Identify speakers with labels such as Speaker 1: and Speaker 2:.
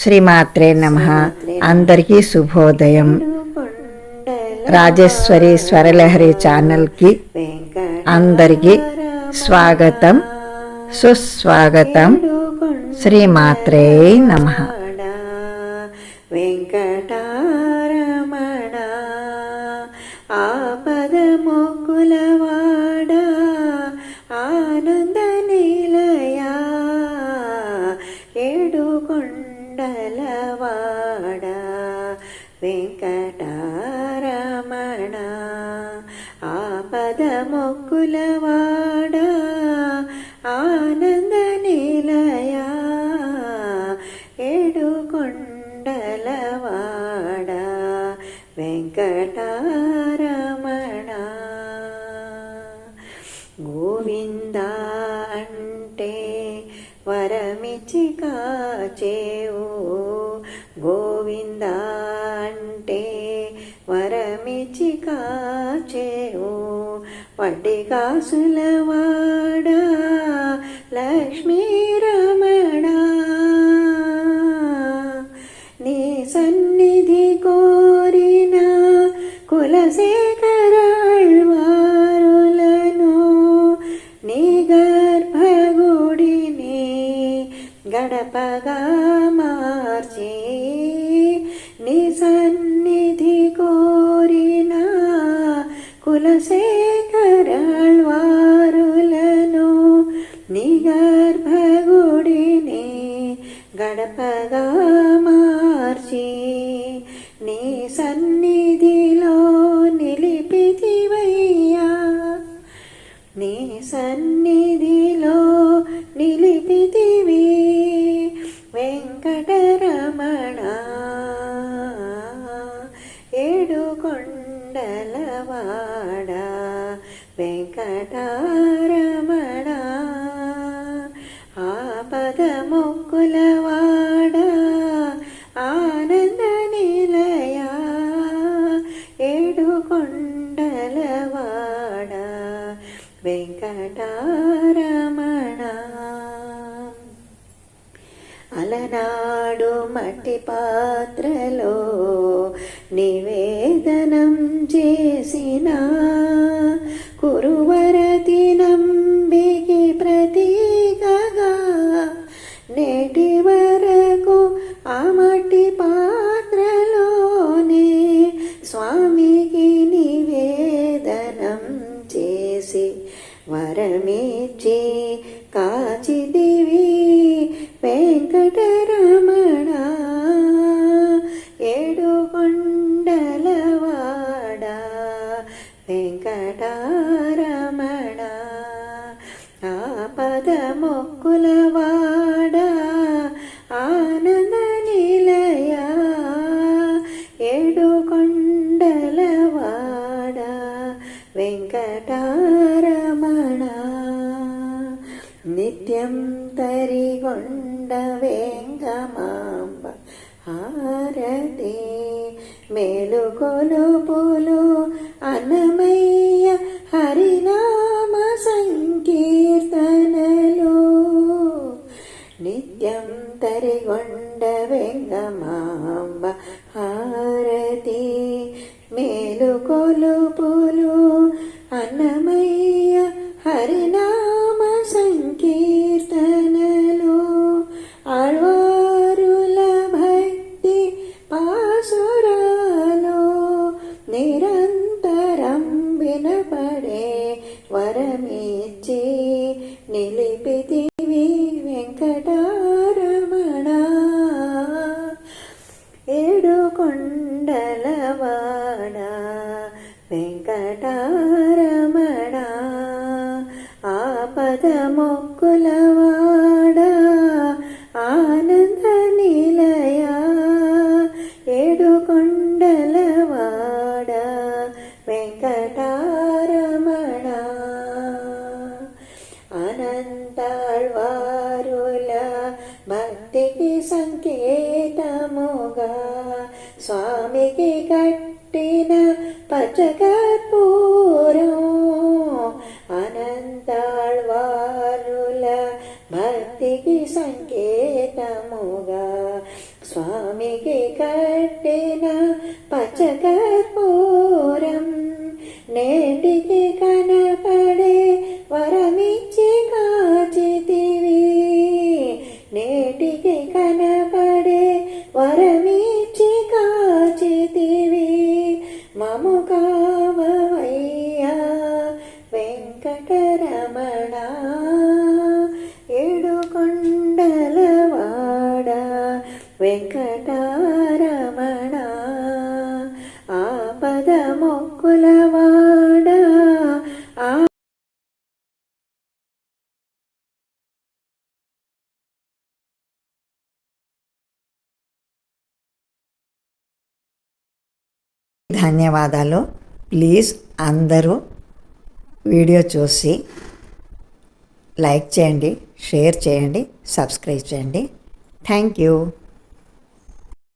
Speaker 1: శ్రీమాత్రే నమః. అందరికీ శుభోదయం. రాజేశ్వరి స్వరలహరి ఛానల్కి అందరికీ స్వాగతం, సుస్వాగతం. శ్రీమాత్రే నమః.
Speaker 2: వెంకటారమణ ఆపద మొక్కులవాడ ఆనంద నిలయా ఏడుకొండలవాడ వెంకటారమణ ఆపద మొక్కులవాడ ఆనంద నిలయా ఏడుకొండలవాడ వెంకటారమణ. గోవింద అంటే వరమిచి కాచేవు, గోవింద అంటే వరమిచి కాచేవు, వడ్డీ కాసులవాడ లక్ష్మీ రమణ నీ సన్నిధి కోరిన కులశేఖరాళ్వారులను నీ గర్భగుడిని గడపగా మార్చి, నీ సన్నిధి కోరిన కులశేఖరాళ్వారులను నీ గర్భగుడిని గడపగా మార్చి, నీ సన్నిధిలో నిలిపితివయ్యా, నీ సన్నిధిలో నిలిపితివి వెంకటరమణ ఏడుకొండలవాడ వెంకటరమణ ఆపద మొక్కులవాడ ఆనంద నిలయా ఏడుకొండలవాడ వెంకటరమణ. అలనాడు మట్టి పాత్రలో నివేదనం చేసిన కురువరతి నంబికి ప్రతీకగా నేటి వరకు ఆ మట్టి పాత్రలోనే స్వామికి నివేదనం చేసి వరమిచ్చి కాచిదివి వెంకటరమణ ఏడుకొండలవాడ వెంకటరమణ ఆపద మొక్కులవాడ ఆనంద నిలయా ఏడుకొండలవాడ వెంకటరమణ. నిత్యం తరిగొండ వెంగమాంబ హారతి మేలుకొలుపులు అన్నమయ్య హరినామ సంకీర్తనలు, నిత్యం తరిగొండ వెంగమాంబ హారతి మేలుకొలుపులు అన్నమయ్య హరినామ సంకీర్తనలు, ఆళ్వారుల భక్తి పాసురాలు నిరంతరం వినపడే వరమిచ్చి నిలిపితివి వెంకటరమణ ఏడుకొండలవాడ వెంకటరమణ ఆపద మొక్కులవాడ ఆనంద నిలయా ఏడుకొండలవాడ వెంకటరమణ. అనంతాళ్వారుల భక్తికి సంకేతముగా స్వామికి కట్టిన పచ్చకర్పూరం, అనంతాళ్వారుల భక్తికి సంకేతముగా స్వామికి కట్టిన పచ్చకర్పూరం నేటికి కనపడే వరమిచ్చి కాచితివి నేటికి కనపడే వరమిచ్చి కాచితివి మము కావయ్యా వెంకటరమణ ఏడుకొండలవాడ వెంకటరమణ ఆపద మొక్కులవాడ
Speaker 1: ధన్యవాదాలు. ప్లీజ్ అందరూ వీడియో చూసి లైక్ చేయండి, షేర్ చేయండి, సబ్స్క్రైబ్ చేయండి. Thank you.